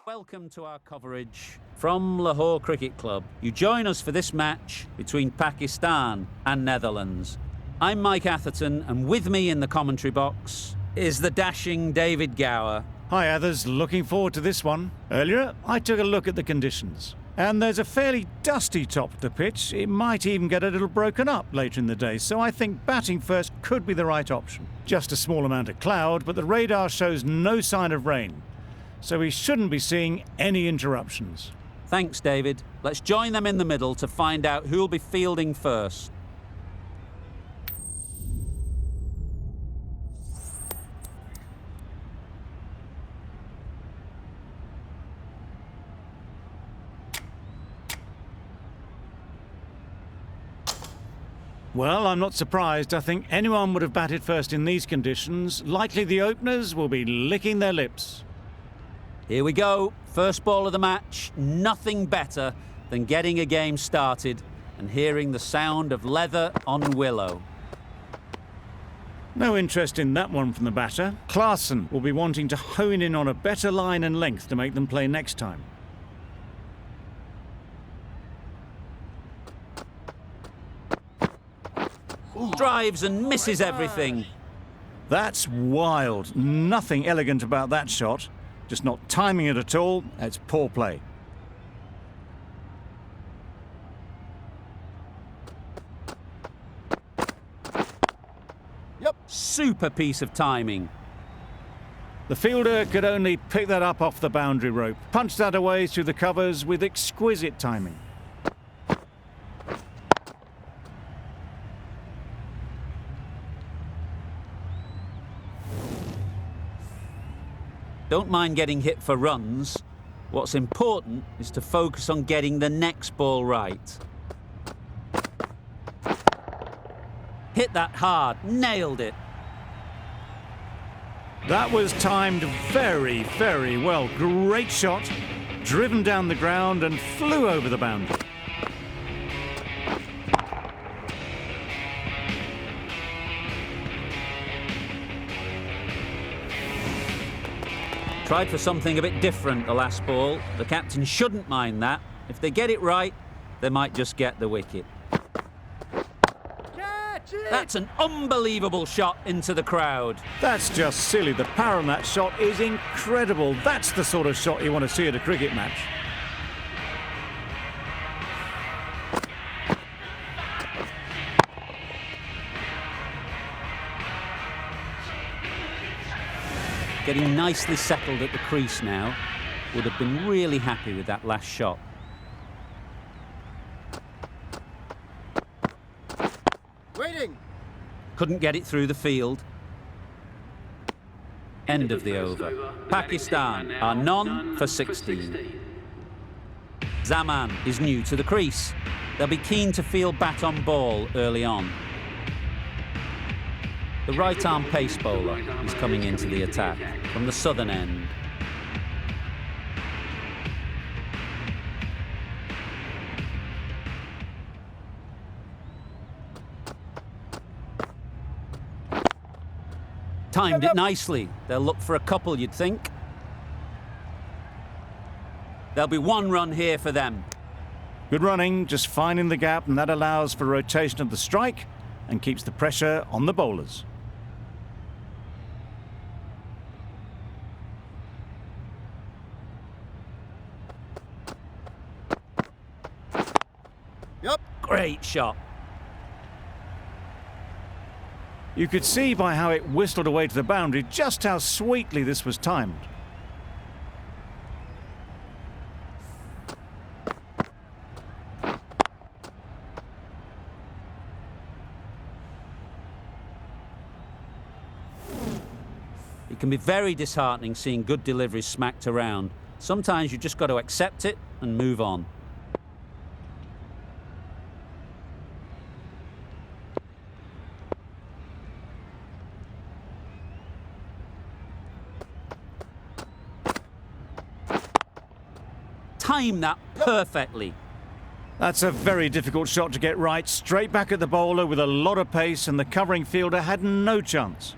Welcome to our coverage from Lahore Cricket Club. You join us for this match between Pakistan and Netherlands. I'm Mike Atherton, and with me in the commentary box is the dashing David Gower. Hi others, looking forward to this one. Earlier, I took a look at the conditions, and there's a fairly dusty top of the pitch. It might even get a little broken up later in the day, so I think batting first could be the right option. Just a small amount of cloud, but the radar shows no sign of rain, so we shouldn't be seeing any interruptions. Thanks, David. Let's join them in the middle to find out who'll be fielding first. Well, I'm not surprised. I think anyone would have batted first in these conditions. Likely the openers will be licking their lips. Here we go. First ball of the match. Nothing better than getting a game started and hearing the sound of leather on willow. No interest in that one from the batter. Klaassen will be wanting to hone in on a better line and length to make them play next time. Drives and misses everything. That's wild. Nothing elegant about that shot. Just not timing it at all. It's poor play. Yep. Super piece of timing. The fielder could only pick that up off the boundary rope. Punch that away through the covers with exquisite timing. Don't mind getting hit for runs. What's important is to focus on getting the next ball right. Hit that hard, nailed it. That was timed very, very well. Great shot, driven down the ground and flew over the boundary. Tried for something a bit different the last ball. The captain shouldn't mind that. If they get it right, they might just get the wicket. That's an unbelievable shot into the crowd. That's just silly. The power on that shot is incredible. That's the sort of shot you want to see at a cricket match. Getting nicely settled at the crease now. Would have been really happy with that last shot. Waiting. Couldn't get it through the field. End of the over. Pakistan are none for 16. Zaman is new to the crease. They'll be keen to field bat on ball early on. The right-arm pace bowler is coming into the attack from the southern end. Timed it nicely. They'll look for a couple, you'd think. There'll be one run here for them. Good running, just finding the gap, and that allows for rotation of the strike and keeps the pressure on the bowlers. Yep. Great shot. You could see by how it whistled away to the boundary just how sweetly this was timed. It can be very disheartening seeing good deliveries smacked around. Sometimes you just got to accept it and move on. Time that perfectly. That's a very difficult shot to get right. Straight back at the bowler with a lot of pace, and the covering fielder had no chance.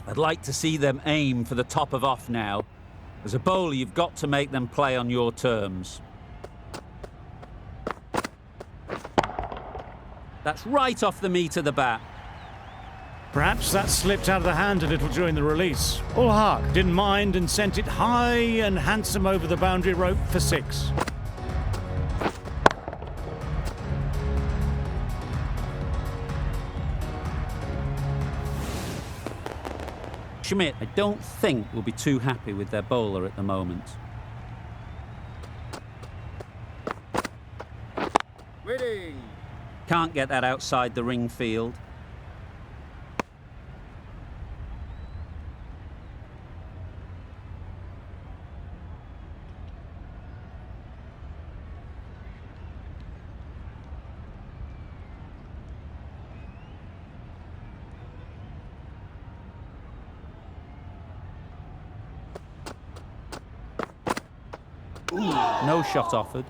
I'd like to see them aim for the top of off now. As a bowler, you've got to make them play on your terms. That's right off the meat of the bat. Perhaps that slipped out of the hand a little during the release. Ul Haq didn't mind and sent it high and handsome over the boundary rope for 6. Schmidt, I don't think, will be too happy with their bowler at the moment. Waiting. Can't get that outside the ring field. No shot offered.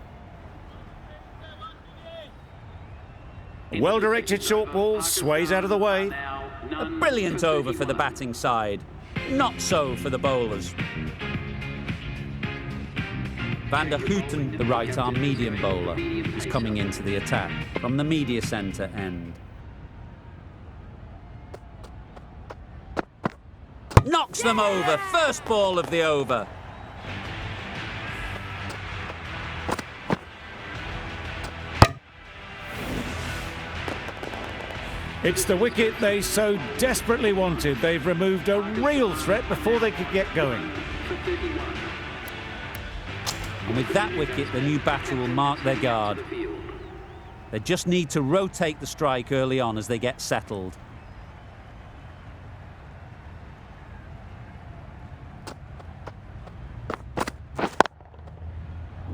A well-directed short ball sways out of the way. A brilliant over for the batting side. Not so for the bowlers. Van der Houten, the right-arm medium bowler, is coming into the attack from the media centre end. Knocks them over. First ball of the over. It's the wicket they so desperately wanted. They've removed a real threat before they could get going. And with that wicket, the new batter will mark their guard. They just need to rotate the strike early on as they get settled.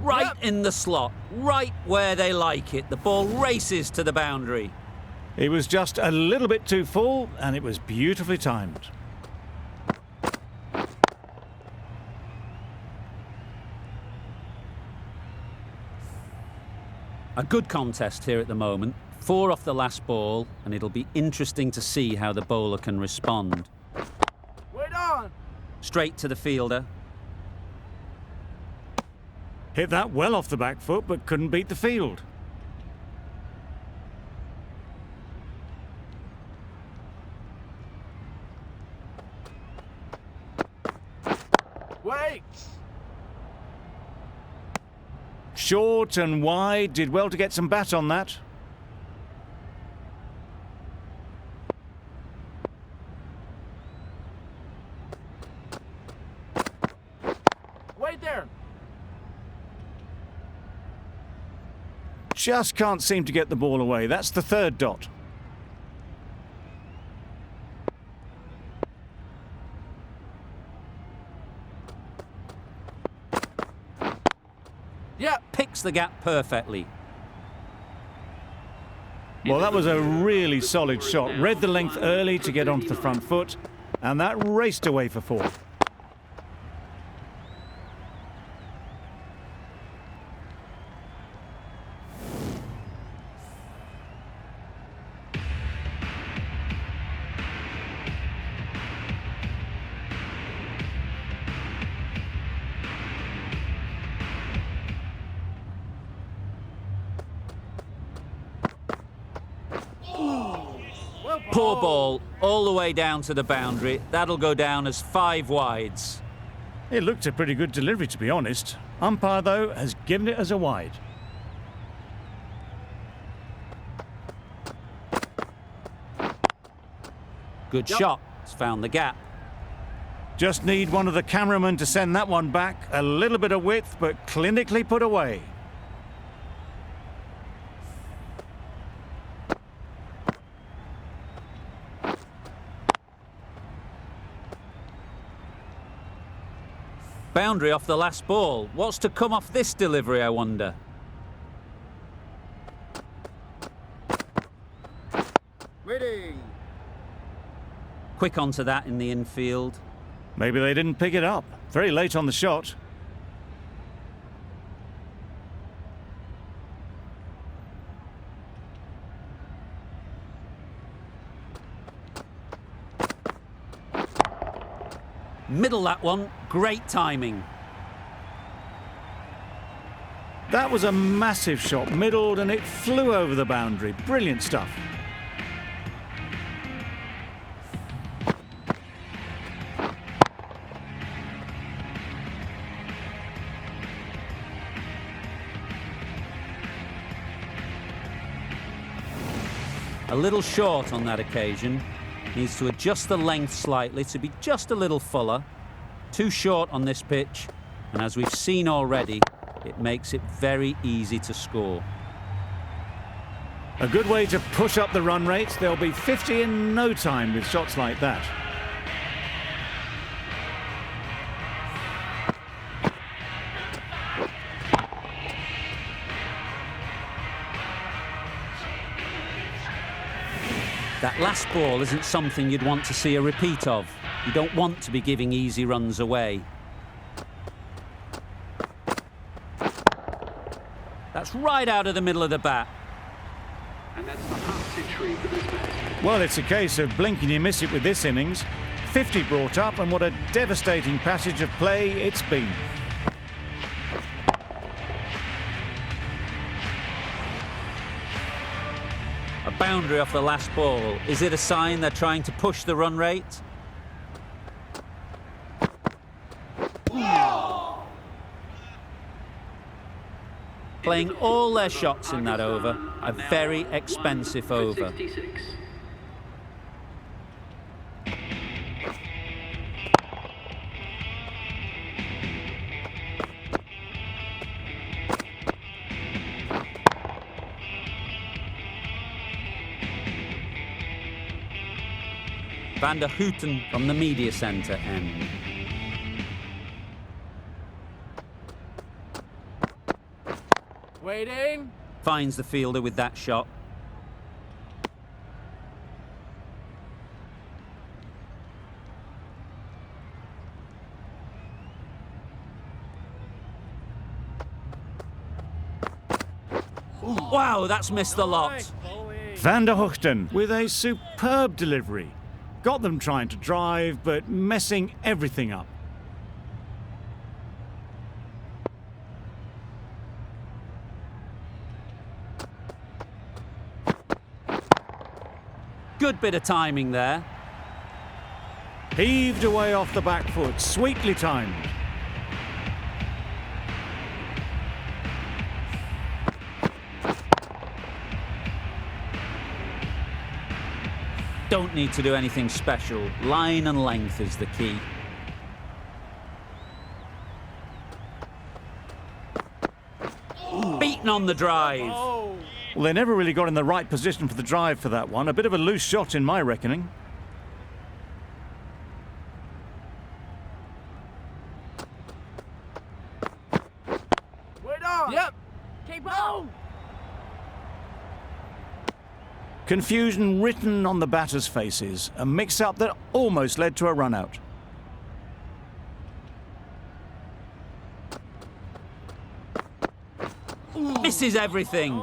Right in the slot, right where they like it. The ball races to the boundary. It was just a little bit too full, and it was beautifully timed. A good contest here at the moment. 4 off the last ball, and it'll be interesting to see how the bowler can respond. Wait on. Straight to the fielder. Hit that well off the back foot, but couldn't beat the field. Wait. Short and wide, did well to get some bat on that. Wait there. Just can't seem to get the ball away. That's the 3rd dot. Yeah. Picks the gap perfectly. Well, that was a really solid shot. Read the length early to get onto the front foot, and that raced away for 4. Poor ball, all the way down to the boundary. That'll go down as 5 wides. It looked a pretty good delivery, to be honest. Umpire, though, has given it as a wide. Good shot. It's found the gap. Just need one of the cameramen to send that one back. A little bit of width, but clinically put away. Boundary off the last ball. What's to come off this delivery, I wonder? Waiting. Quick onto that in the infield. Maybe they didn't pick it up. Very late on the shot. Middle that one, great timing. That was a massive shot, middled, and it flew over the boundary. Brilliant stuff. A little short on that occasion. Needs to adjust the length slightly to be just a little fuller. Too short on this pitch, and as we've seen already, it makes it very easy to score. A good way to push up the run rate. They'll be 50 in no time with shots like that. That last ball isn't something you'd want to see a repeat of. You don't want to be giving easy runs away. That's right out of the middle of the bat. And that's the half century for this batsman. Well, it's a case of blink and you miss it with this innings. 50 brought up, and what a devastating passage of play it's been. A boundary off the last ball. Is it a sign they're trying to push the run rate? Playing all their shots in that over. A very expensive over. 66. Van der Houten from the media centre end. Waiting. Finds the fielder with that shot. Wow, that's missed the lot. Van der Houten with a superb delivery. Got them trying to drive, but messing everything up. Good bit of timing there. Heaved away off the back foot, sweetly timed. Don't need to do anything special. Line and length is the key. Beaten on the drive. Well, they never really got in the right position for the drive for that one. A bit of a loose shot in my reckoning. Wait on. Yep. Keep on. Confusion written on the batters' faces. A mix-up that almost led to a run-out. Misses everything.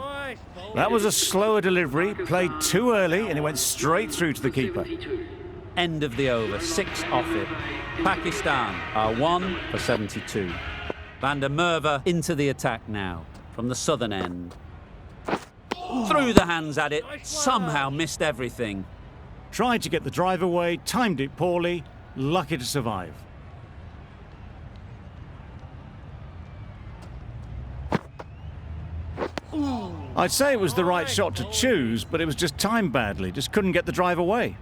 That was a slower delivery, played too early, and it went straight through to the keeper. 72. End of the over. 6 off it. Pakistan are 1 for 72. Van der Merwe into the attack now from the southern end. Threw the hands at it. Somehow missed everything. Tried to get the drive away, timed it poorly, lucky to survive. I'd say it was the right shot to choose, but it was just timed badly. Just couldn't get the drive away.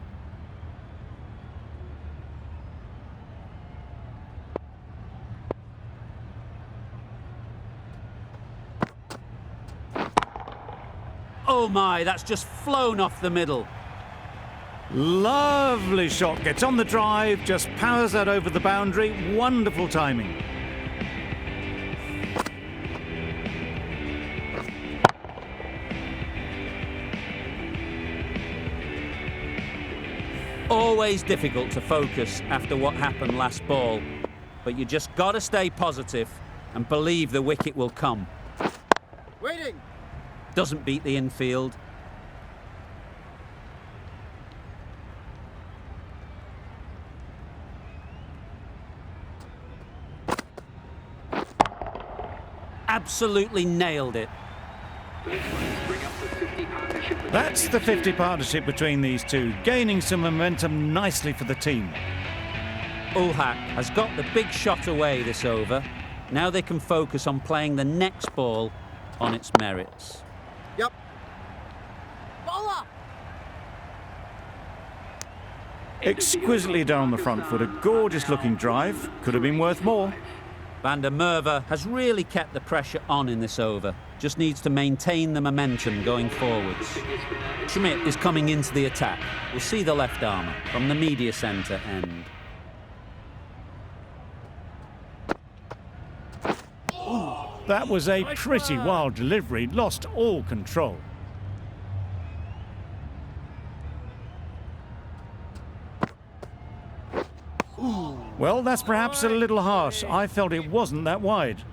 Oh my, that's just flown off the middle. Lovely shot, gets on the drive, just powers that over the boundary. Wonderful timing. Always difficult to focus after what happened last ball, but you just got to stay positive and believe the wicket will come. Waiting. Doesn't beat the infield. absolutely nailed it. Those runs bring up the 50 partnership. That's the 50 partnership between these two, gaining some momentum nicely for the team. Ulhak has got the big shot away this over. Now they can focus on playing the next ball on its merits. Yep. Ball up. Exquisitely done on the front foot, a gorgeous looking drive. Could have been worth more. Van der Merwe has really kept the pressure on in this over. Just needs to maintain the momentum going forwards. Schmidt is coming into the attack. We'll see the left armour from the media centre end. That was a pretty wild delivery, lost all control. Well, that's perhaps a little harsh. I felt it wasn't that wide.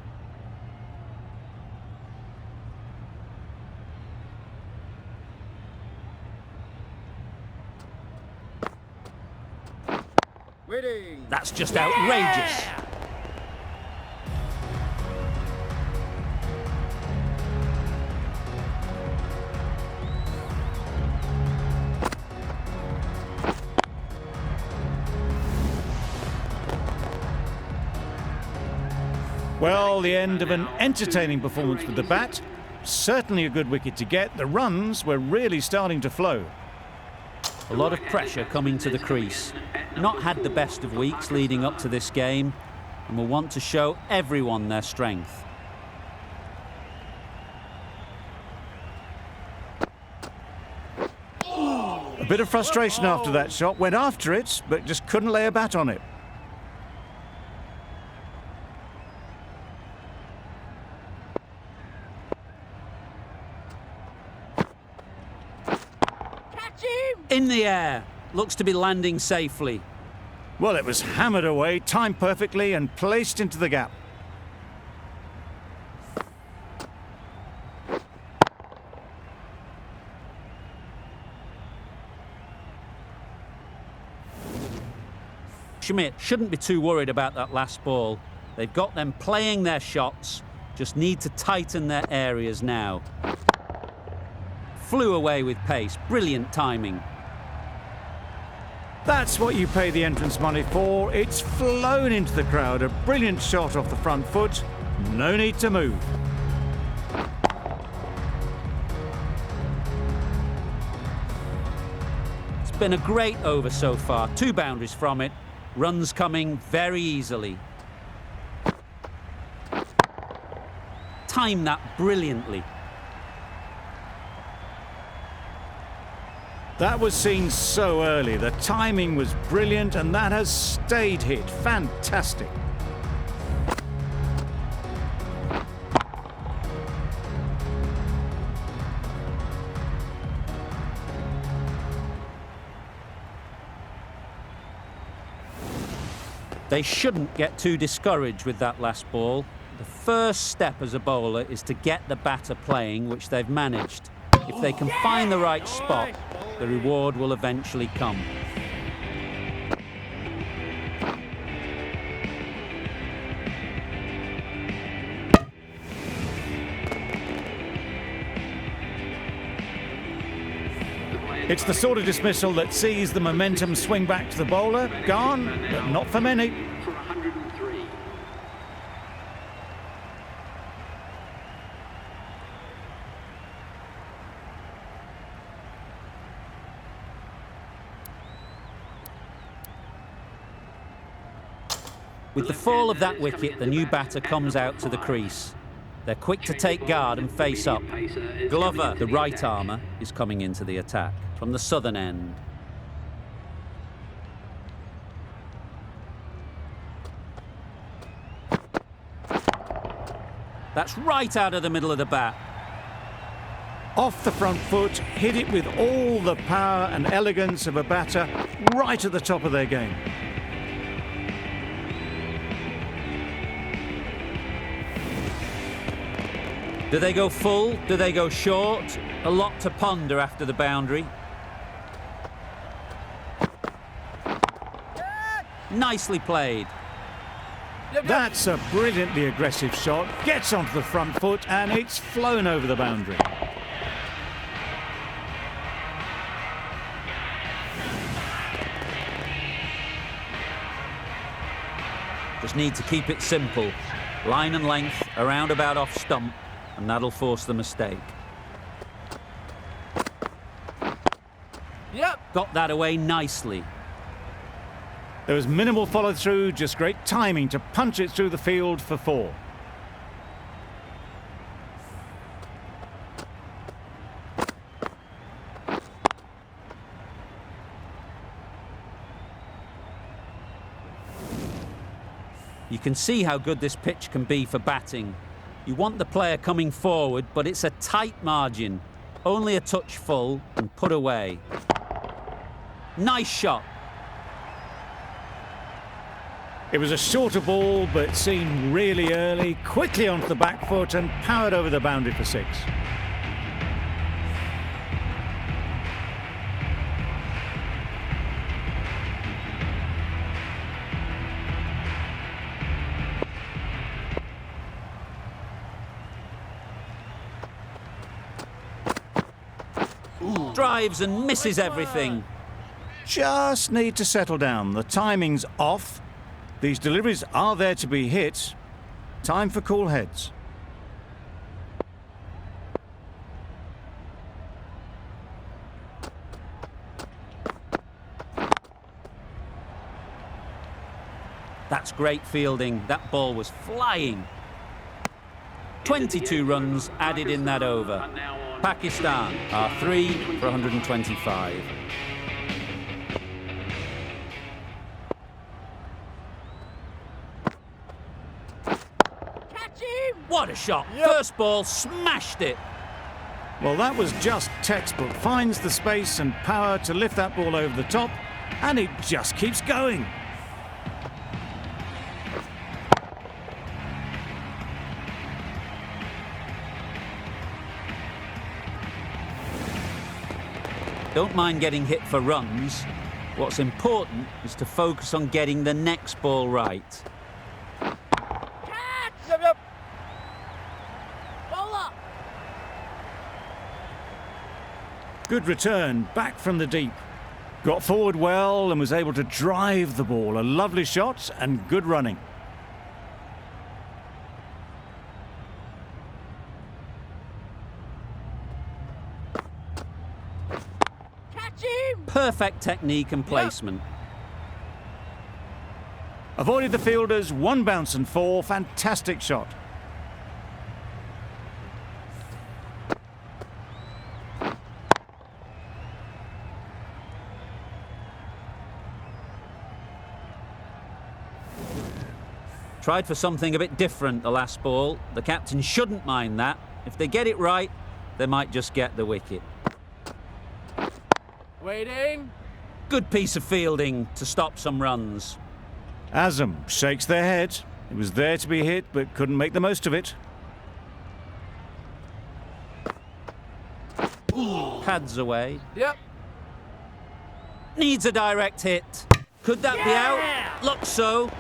Waiting. That's just outrageous. Well, the end of an entertaining performance with the bat. Certainly a good wicket to get. The runs were really starting to flow. A lot of pressure coming to the crease. Not had the best of weeks leading up to this game and will want to show everyone their strength. A bit of frustration after that shot. Went after it, but just couldn't lay a bat on it. In the air. Looks to be landing safely. Well, it was hammered away, timed perfectly and placed into the gap. Schmidt shouldn't be too worried about that last ball. They've got them playing their shots, just need to tighten their areas now. Flew away with pace, brilliant timing. That's what you pay the entrance money for. It's flown into the crowd. A brilliant shot off the front foot. No need to move. It's been a great over so far. 2 boundaries from it. Runs coming very easily. Timed that brilliantly. That was seen so early. The timing was brilliant and that has stayed hit. Fantastic. They shouldn't get too discouraged with that last ball. The first step as a bowler is to get the batter playing, which they've managed. If they can find the right spot, the reward will eventually come. It's the sort of dismissal that sees the momentum swing back to the bowler. Gone, but not for many. For 103. With the fall of that wicket, the new batter comes out to the crease. They're quick to take guard and face up. Glover, the right armour, is coming into the attack from the southern end. That's right out of the middle of the bat. Off the front foot, hit it with all the power and elegance of a batter, right at the top of their game. Do they go full? Do they go short? A lot to ponder after the boundary. Nicely played. That's a brilliantly aggressive shot. Gets onto the front foot and it's flown over the boundary. Just need to keep it simple. Line and length, around about off stump, and that'll force the mistake. Yep. Got that away nicely. There was minimal follow-through, just great timing to punch it through the field for 4. You can see how good this pitch can be for batting. You want the player coming forward, but it's a tight margin. Only a touch full and put away. Nice shot. It was a shorter ball, but seen really early, quickly onto the back foot and powered over the boundary for 6. Drives and misses everything. Just need to settle down. The timing's off. These deliveries are there to be hit. Time for cool heads. That's great fielding. That ball was flying. 22 runs added in that over. Pakistan are 3 for 125. Catch him! What a shot. Yep. First ball, smashed it. Well, that was just textbook. Finds the space and power to lift that ball over the top, and it just keeps going. Don't mind getting hit for runs. What's important is to focus on getting the next ball right. Catch! Yep. Bowler! Good return, back from the deep. Got forward well and was able to drive the ball. A lovely shot and good running. Perfect technique and placement. Avoided the fielders, 1 bounce and 4. Fantastic shot. Tried for something a bit different the last ball. The captain shouldn't mind that. If they get it right, they might just get the wicket. Waiting. Good piece of fielding to stop some runs. Azam shakes their head. It was there to be hit, but couldn't make the most of it. Pads away. Yep. Needs a direct hit. Could that be out? Looks so.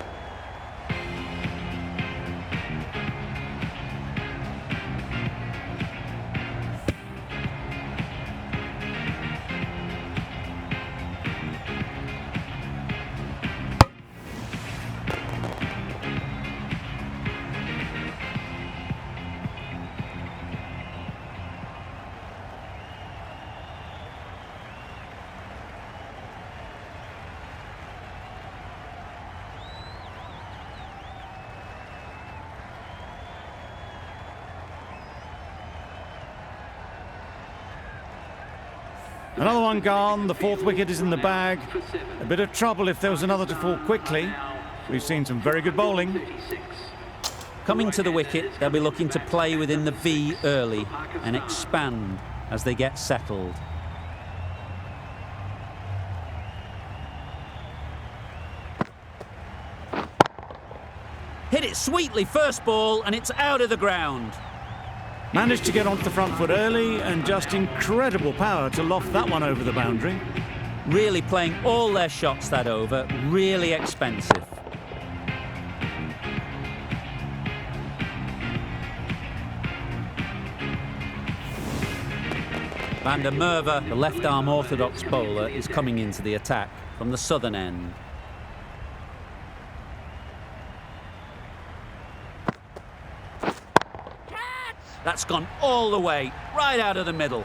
Another one gone. The 4th wicket is in the bag. A bit of trouble if there was another to fall quickly. We've seen some very good bowling. Coming to the wicket, they'll be looking to play within the V early and expand as they get settled. Hit it sweetly first ball and it's out of the ground. Managed to get onto the front foot early and just incredible power to loft that one over the boundary. Really playing all their shots that over, really expensive. Van der Merwe, the left-arm orthodox bowler, is coming into the attack from the southern end. That's gone all the way, right out of the middle.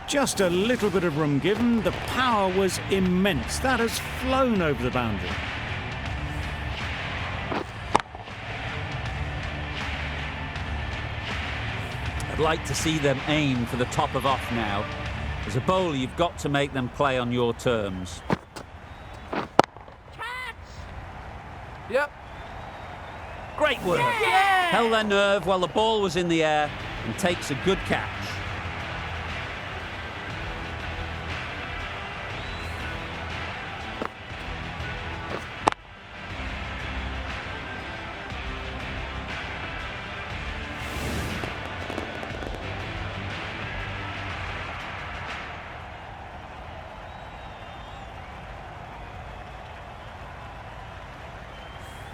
Just a little bit of room given. The power was immense. That has flown over the boundary. I'd like to see them aim for the top of off now. As a bowler, you've got to make them play on your terms. Yep. Great work. Yeah! Held their nerve while the ball was in the air and takes a good catch.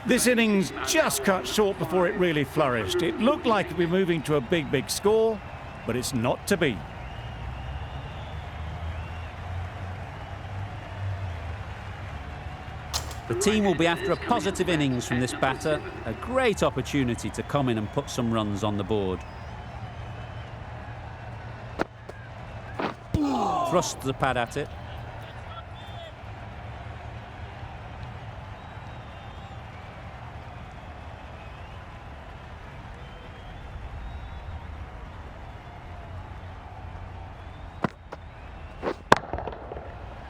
This innings just cut short before it really flourished. It looked like it'd be moving to a big score, but it's not to be. The team will be after a positive innings from this batter. A great opportunity to come in and put some runs on the board. Thrust the pad at it.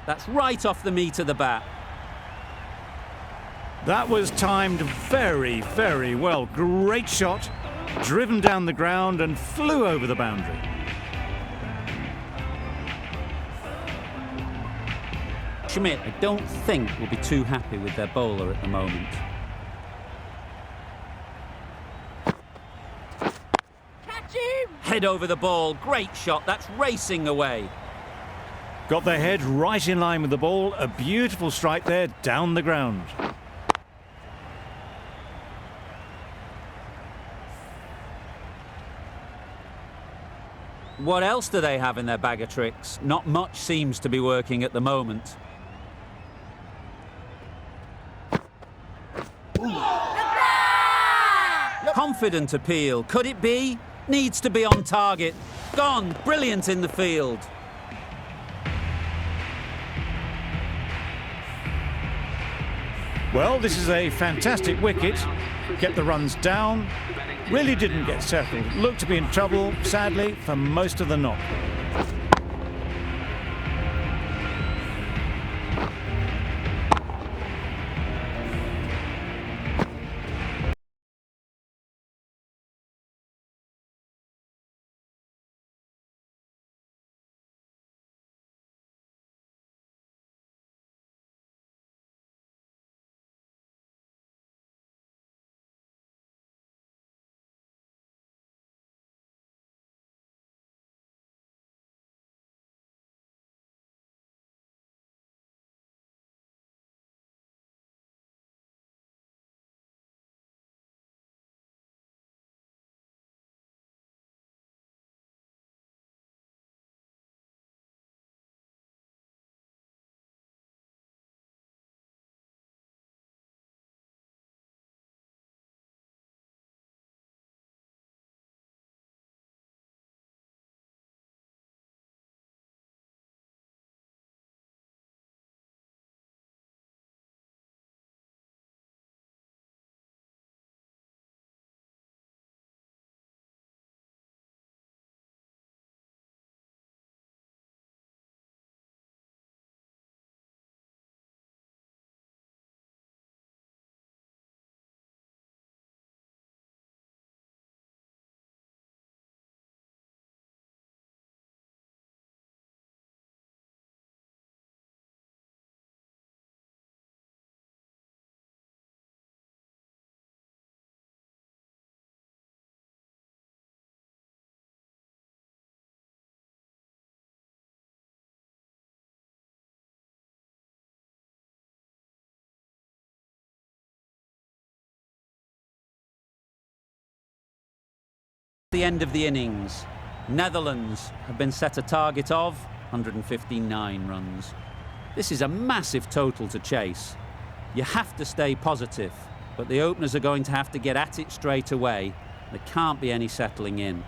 That's right off the meat of the bat. That was timed very well. Great shot, driven down the ground and flew over the boundary. Schmidt, I don't think, will be too happy with their bowler at the moment. Catch him! Head over the ball, great shot, that's racing away. Got their head right in line with the ball. A beautiful strike there, down the ground. What else do they have in their bag of tricks? Not much seems to be working at the moment. Confident appeal, could it be? Needs to be on target. Gone, brilliant in the field. Well, this is a fantastic wicket. Kept the runs down. Really didn't get settled. Looked to be in trouble, sadly, for most of the knock. The end of the innings. Netherlands have been set a target of 159 runs. This is a massive total to chase. You have to stay positive, but the openers are going to have to get at it straight away. There can't be any settling in.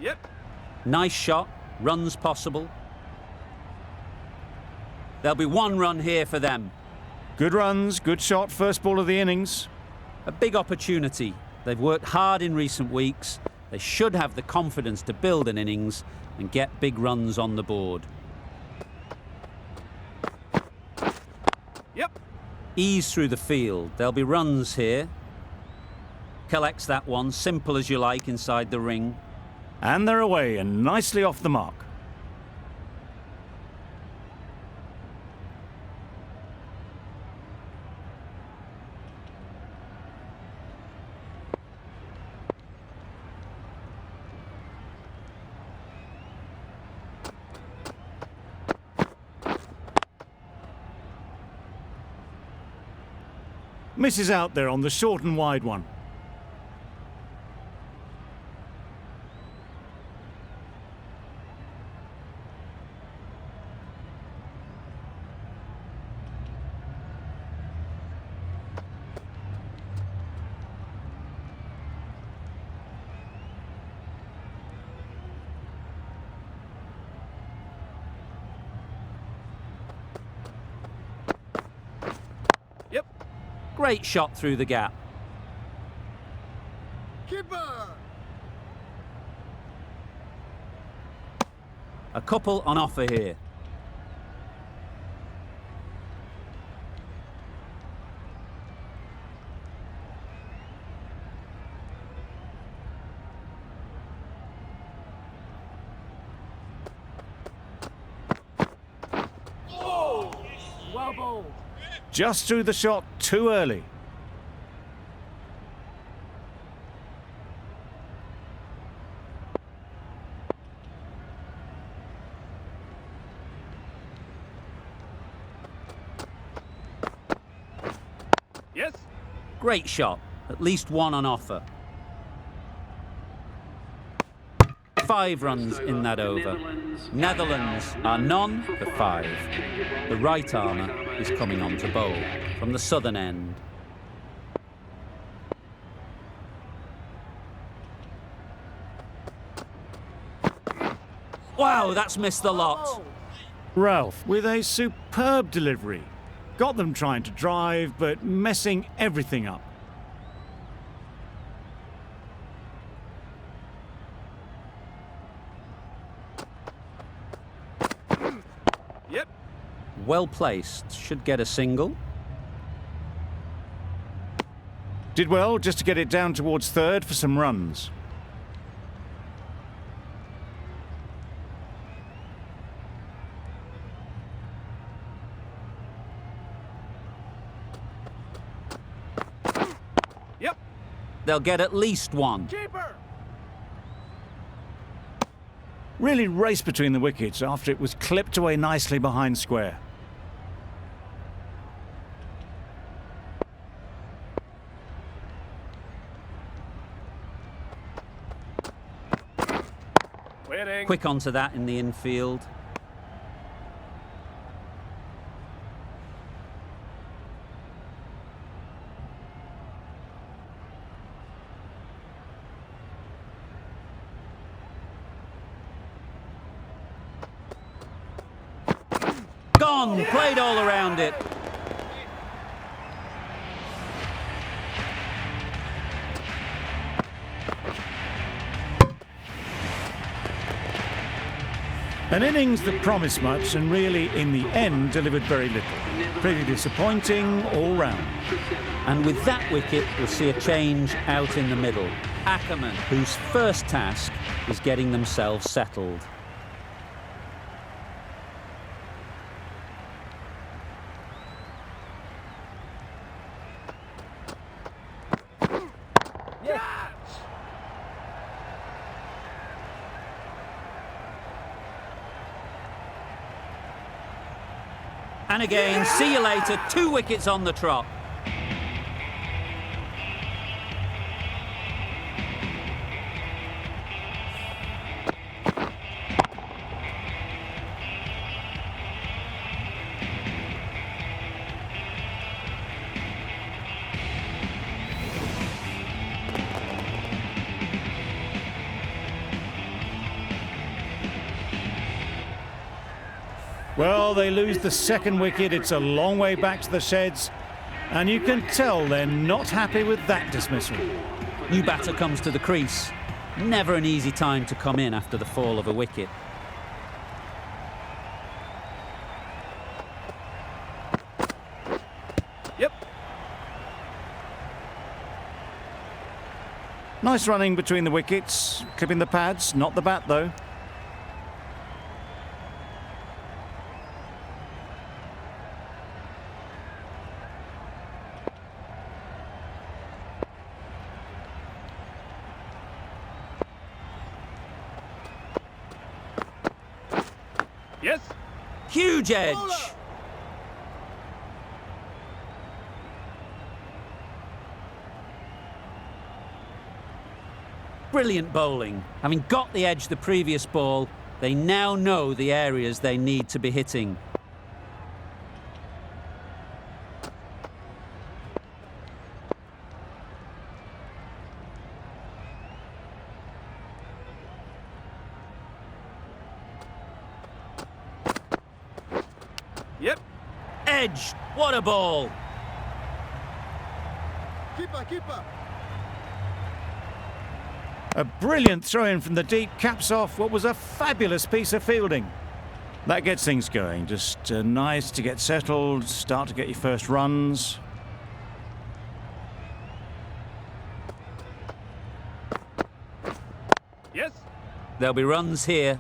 Yep. Nice shot, runs possible. There'll be one run here for them. Good runs, good shot, first ball of the innings. A big opportunity. They've worked hard in recent weeks. They should have the confidence to build an innings and get big runs on the board. Yep. Ease through the field. There'll be runs here. Collects that one, simple as you like, inside the ring. And they're away and nicely off the mark. Misses out there on the short and wide one. Yep. Great shot through the gap. Keeper. A couple on offer here. Well bowled. Just threw the shot too early. Yes. Great shot. At least one on offer. 5 runs in that over. Netherlands are none for 5. The right armour is coming on to bowl from the southern end. Wow, that's missed the lot. Ralph with a superb delivery. Got them trying to drive, but messing everything up. Yep. Well placed, should get a single. Did well just to get it down towards third for some runs. Yep. They'll get at least one. Keeper. Really raced between the wickets after it was clipped away nicely behind square. Winning. Quick onto that in the infield. Gone! Played all around it. An innings that promised much and really, in the end, delivered very little. Pretty disappointing all round. And with that wicket, we'll see a change out in the middle. Ackerman, whose first task is getting themselves settled. And again, see you later, 2 wickets on the trot. Well, they lose the second wicket. It's a long way back to the sheds, and you can tell they're not happy with that dismissal. New batter comes to the crease. Never an easy time to come in after the fall of a wicket. Yep. Nice running between the wickets, clipping the pads, not the bat though. Yes. Huge edge. Brilliant bowling. Having got the edge the previous ball, they now know the areas they need to be hitting. Yep. Edge. What a ball. Keeper. A brilliant throw-in from the deep caps off what was a fabulous piece of fielding. That gets things going. Just nice to get settled, start to get your first runs. Yes. There'll be runs here.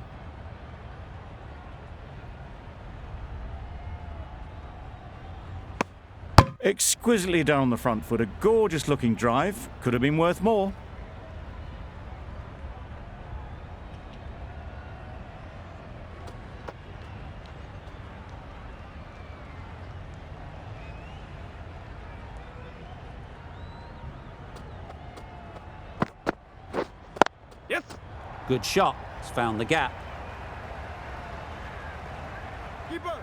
Exquisitely down the front foot, a gorgeous looking drive. Could have been worth more. Yes. Good shot. It's found the gap. Keeper.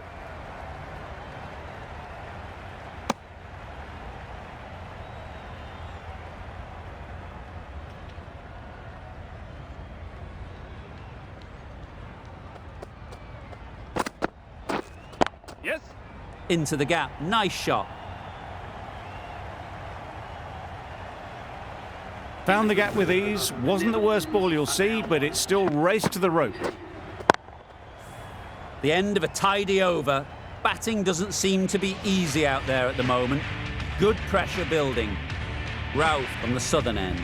Yes. Into the gap. Nice shot. Found the gap with ease. Wasn't the worst ball you'll see, but it still raced to the rope. The end of a tidy over. Batting doesn't seem to be easy out there at the moment. Good pressure building. Ralph from the southern end.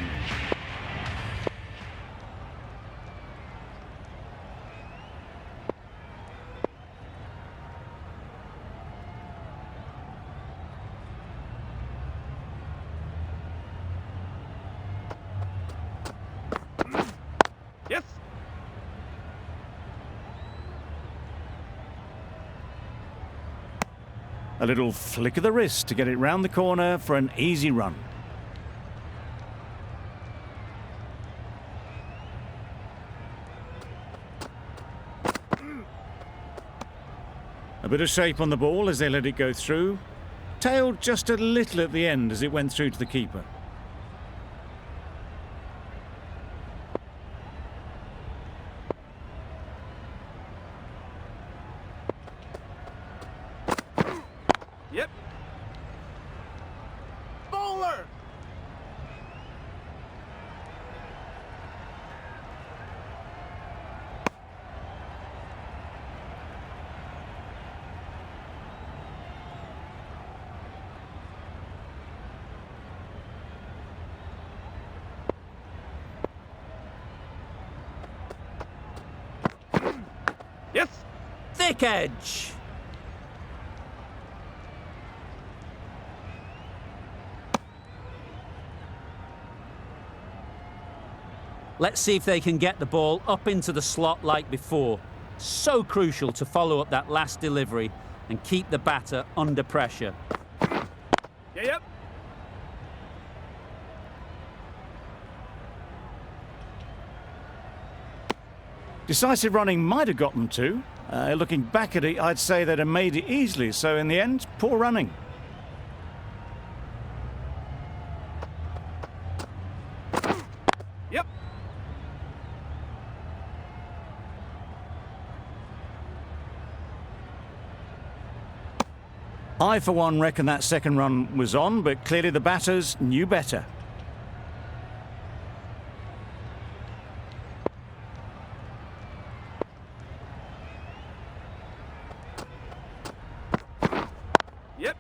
Yes. A little flick of the wrist to get it round the corner for an easy run. A bit of shape on the ball as they let it go through. Tailed just a little at the end as it went through to the keeper. Yep. Bowler. Yes. Thick edge. Let's see if they can get the ball up into the slot like before. So crucial to follow up that last delivery and keep the batter under pressure. Yeah, yep. Decisive running might have got them too. Looking back at it, I'd say they'd have made it easily, so in the end, poor running. Yep. I, for one, reckon that second run was on, but clearly the batters knew better. Yep.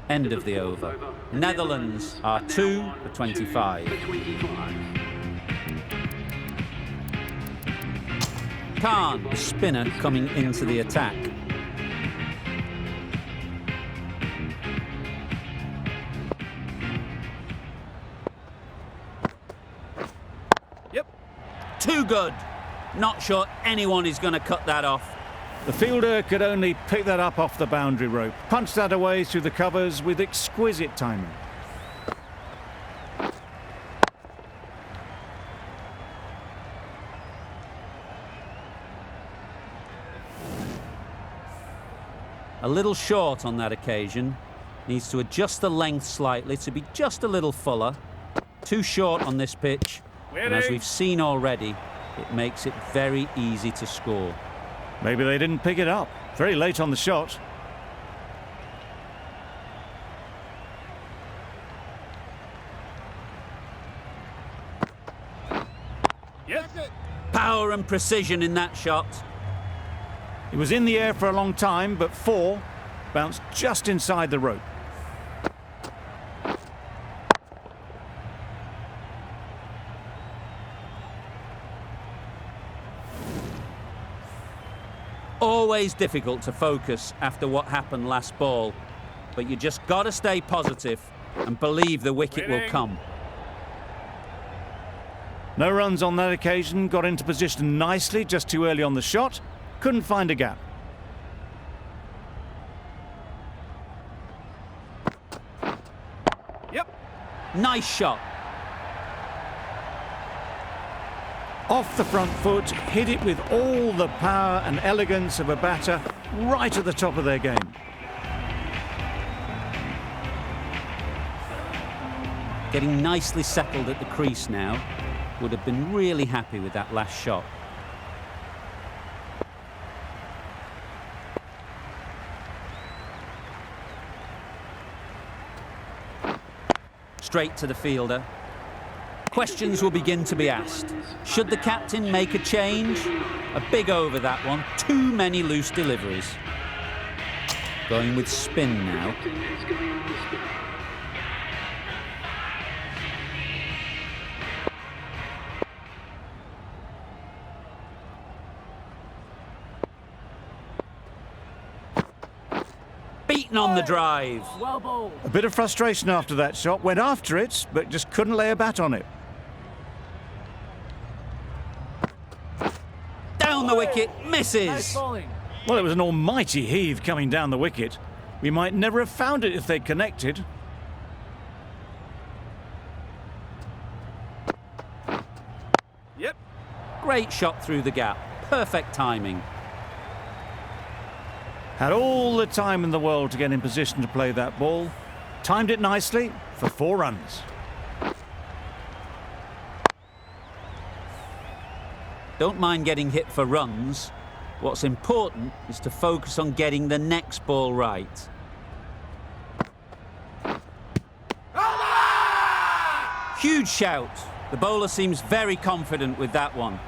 End of the over. Netherlands are 2 for 25. 25. Khan, the spinner, coming into the attack. Yep. Too good. Not sure anyone is going to cut that off. The fielder could only pick that up off the boundary rope, punch that away through the covers with exquisite timing. A little short on that occasion. Needs to adjust the length slightly to be just a little fuller. Too short on this pitch. And as we've seen already, it makes it very easy to score. Maybe they didn't pick it up. Very late on the shot. Yes. Power and precision in that shot. It was in the air for a long time, but 4 bounced just inside the rope. Always difficult to focus after what happened last ball, but you just got to stay positive and believe the wicket will come. No runs on that occasion, got into position nicely just too early on the shot, couldn't find a gap. Yep. Nice shot. Off the front foot, hit it with all the power and elegance of a batter right at the top of their game. Getting nicely settled at the crease now. Would have been really happy with that last shot. Straight to the fielder. Questions will begin to be asked. Should the captain make a change? A big over that one. Too many loose deliveries. Going with spin now. Captain is going on the spin. Beaten on the drive. Well bowled. A bit of frustration after that shot, went after it, but just couldn't lay a bat on it. Down the wicket, Nice misses. bowling. Well, it was an almighty heave coming down the wicket. We might never have found it if they'd connected. Yep. Great shot through the gap. Perfect timing. Had all the time in the world to get in position to play that ball. Timed it nicely for 4 runs. Don't mind getting hit for runs. What's important is to focus on getting the next ball right. Huge shout. The bowler seems very confident with that one.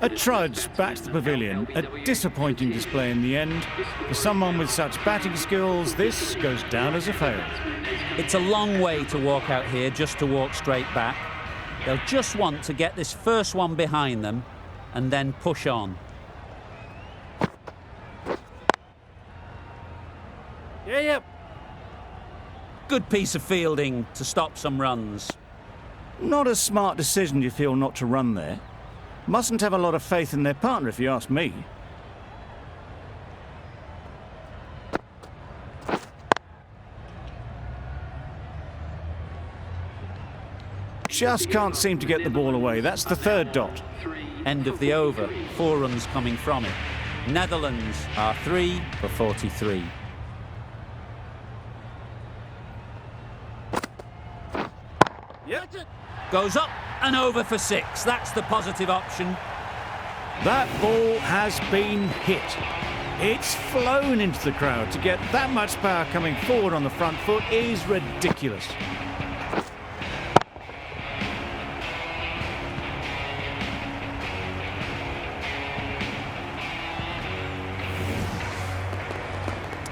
A trudge back to the pavilion, a disappointing display in the end. For someone with such batting skills, this goes down as a fail. It's a long way to walk out here just to walk straight back. They'll just want to get this first one behind them and then push on. Yep. Good piece of fielding to stop some runs. Not a smart decision, you feel, not to run there. Mustn't have a lot of faith in their partner, if you ask me. Just can't seem to get the ball away. That's the third dot. End of the over. 4 runs coming from it. Netherlands are 3 for 43. Yep. Goes up and over for 6. That's the positive option. That ball has been hit. It's flown into the crowd. To get that much power coming forward on the front foot is ridiculous.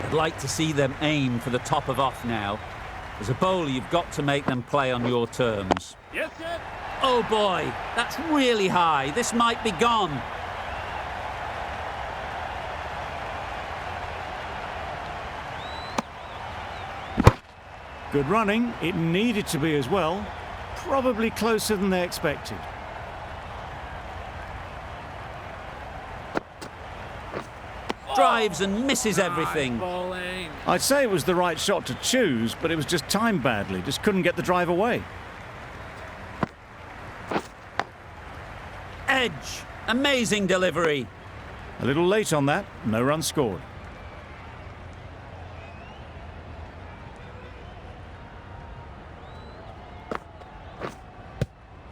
I'd like to see them aim for the top of off now. As a bowler, you've got to make them play on your terms. Yes, sir. Oh boy, that's really high. This might be gone. Good running. It needed to be as well. Probably closer than they expected. Drives and misses everything. Bowling. I'd say it was the right shot to choose, but it was just timed badly. Just couldn't get the drive away. Edge. Amazing delivery. A little late on that. No run scored.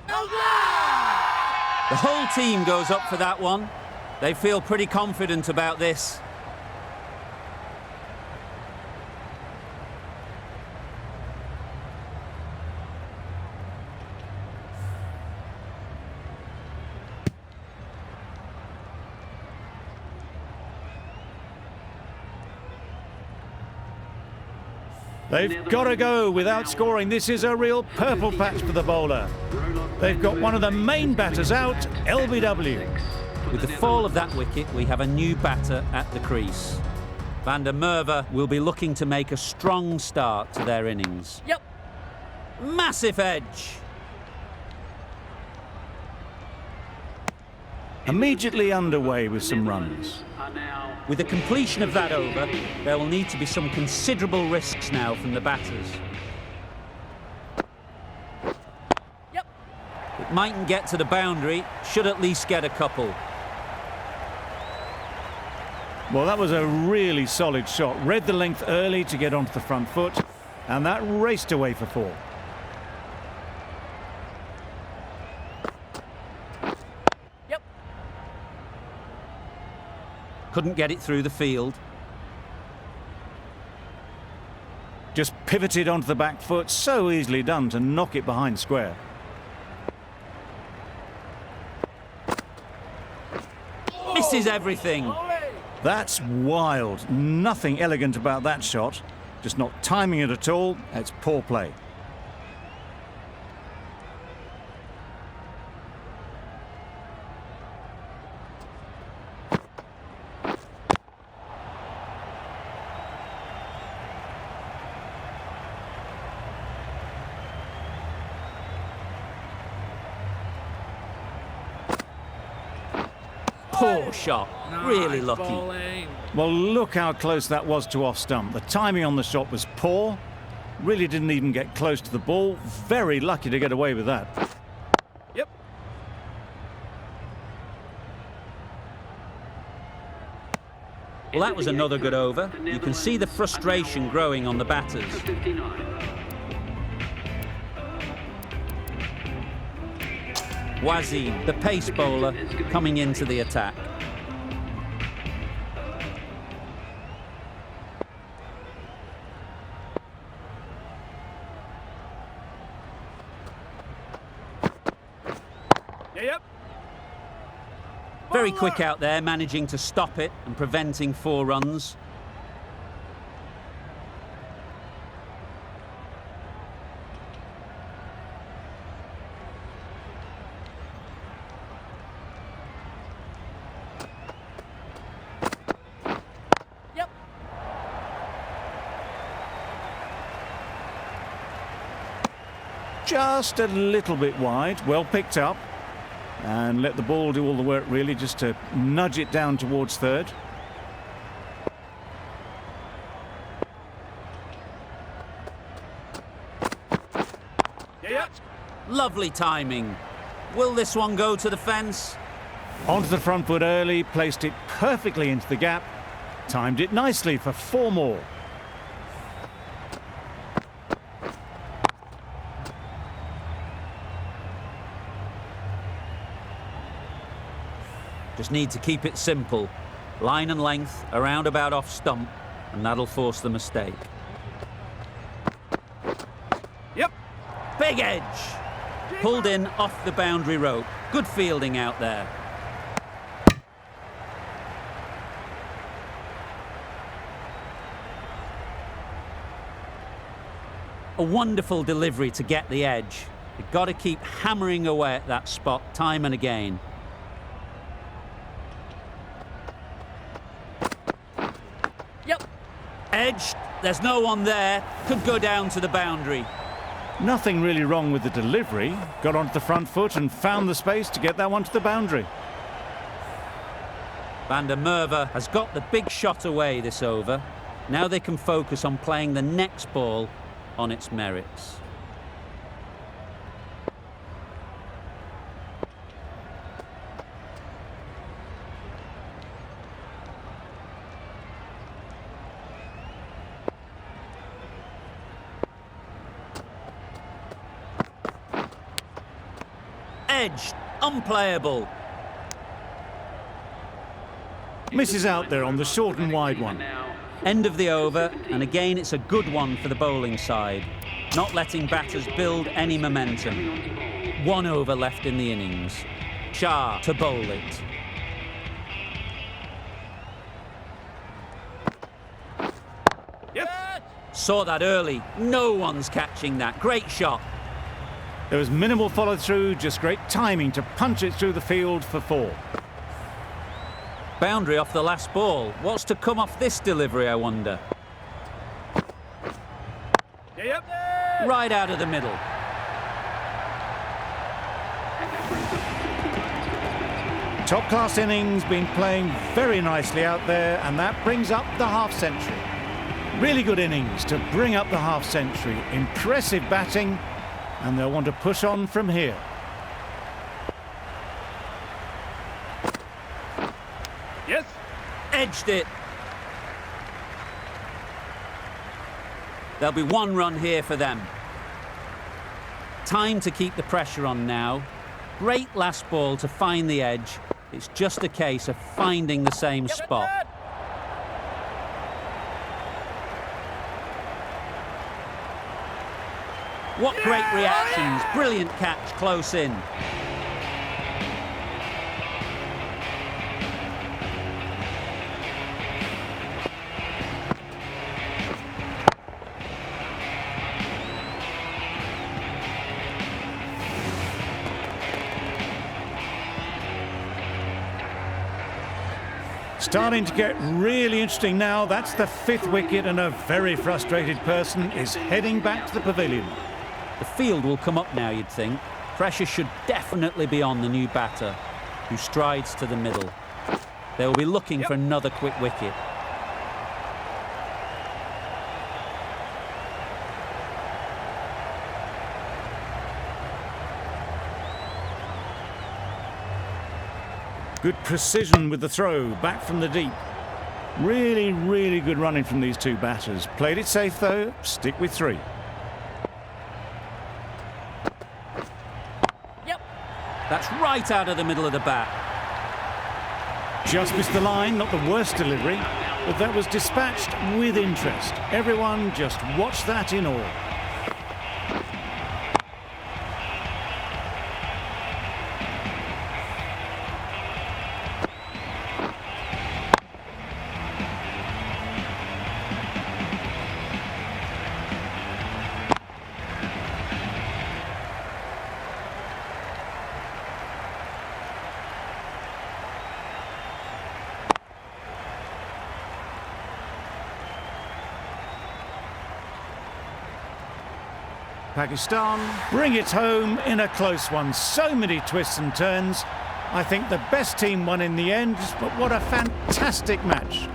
The whole team goes up for that one. They feel pretty confident about this. They've got to go without scoring. This is a real purple patch for the bowler. They've got one of the main batters out, LBW. With the fall of that wicket, we have a new batter at the crease. Van der Merwe will be looking to make a strong start to their innings. Yep. Massive edge. Immediately underway with some runs. With the completion of that over, there will need to be some considerable risks now from the batters. Yep. It mightn't get to the boundary, should at least get a couple. Well, that was a really solid shot. Read the length early to get onto the front foot, and that raced away for 4. Yep. Couldn't get it through the field. Just pivoted onto the back foot. So easily done to knock it behind square. Misses everything. That's wild. Nothing elegant about that shot. Just not timing it at all. It's poor play. Poor shot. Really lucky. Bowling. Well, look how close that was to off stump. The timing on the shot was poor. Really didn't even get close to the ball. Very lucky to get away with that. Yep. Well, that was another good over. You can see the frustration growing on the batters. Wazim, the pace bowler, coming into the attack. Yep. Very quick out there, managing to stop it and preventing 4 runs. Yep. Just a little bit wide, well picked up. And let the ball do all the work, really, just to nudge it down towards third. Yep. Lovely timing. Will this one go to the fence? Onto the front foot early, placed it perfectly into the gap. Timed it nicely for 4 more. Just need to keep it simple. Line and length, around about off stump, and that'll force the mistake. Yep. Big edge! Pulled in off the boundary rope. Good fielding out there. A wonderful delivery to get the edge. You've got to keep hammering away at that spot time and again. Yep. Edge, there's no one there. Could go down to the boundary. Nothing really wrong with the delivery. Got onto the front foot and found the space to get that one to the boundary. Van der Merwe has got the big shot away this over. Now they can focus on playing the next ball on its merits. Edge, unplayable. Misses out there on the short and wide one. End of the over, and again it's a good one for the bowling side. Not letting batters build any momentum. 1 over left in the innings. Shah to bowl it. Yep. Saw that early. No one's catching that. Great shot. There was minimal follow-through, just great timing to punch it through the field for 4. Boundary off the last ball. What's to come off this delivery, I wonder? Yep. Right out of the middle. Top-class innings, been playing very nicely out there, and that brings up the half-century. Really good innings to bring up the half-century. Impressive batting, and they'll want to push on from here. Yes. Edged it. There'll be 1 run here for them. Time to keep the pressure on now. Great last ball to find the edge. It's just a case of finding the same spot. What great reactions. Brilliant catch close in. Starting to get really interesting now. That's the 5th wicket, and a very frustrated person is heading back to the pavilion. The field will come up now, you'd think. Pressure should definitely be on the new batter, who strides to the middle. They'll be looking for another quick wicket. Good precision with the throw, back from the deep. Really, really good running from these 2 batters. Played it safe though, stick with 3. Yep. That's right out of the middle of the bat. Just missed the line, not the worst delivery, but that was dispatched with interest. Everyone just watch that in awe. Pakistan bring it home in a close one. So many twists and turns. I think the best team won in the end, but what a fantastic match.